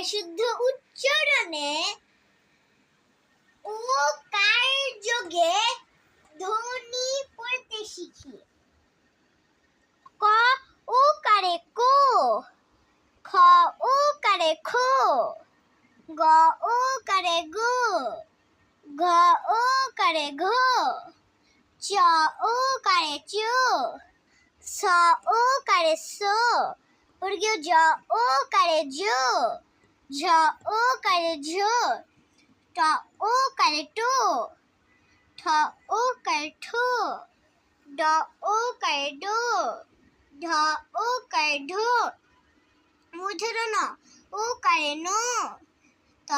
শুদ্ধ উচ্চারণে ও কার যোগে ধ্বনি পড়তে শিখি। ক ও কারে কো, খ ও কারে খো, গ ও কারে গো, ঘ ও কারে ঘো, চ ও কারে চো, ছ ও কারে সো, জ ও কারে জো, ঝ ও কারে ঝো, ট ও কারে টো, ঠ ও কারে ঠো, ড ও কারে ডো, ঢ ও কারে ঢো, মূর্ধন্য ণ ও কারে নো, ত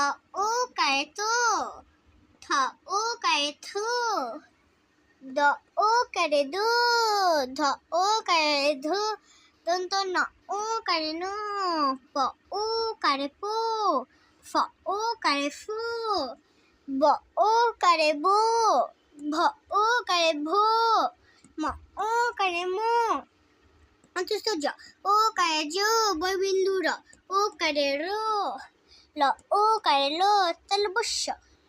ও কারে তো, থ ও কারে থো, দ ও কারে দো, ধ ও কারে ধো, দন্ত ন ও কারে নো, প ও কারে পো, ফ ও কারে ফো, ব ও কারে বো, ভ ও কারে ভো, ম ও কারে মো, অন্তস্থ জ ও কারে জো, বয়বিন্দু র ও কারে রো, ল ও কারে লো, তালব্য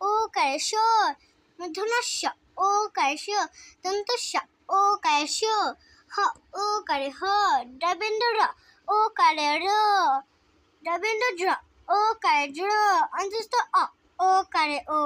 ও কারে শ, মূর্ধন্য ষ ও কারে শ, দন্ত স ও কারে শ, হ ও কারে হ, ডবেন্দ্র র ও কারে র, ডবেন্দ্র ঝ ও কারে ঝ, অন্তস্থ অ ও কারে ও।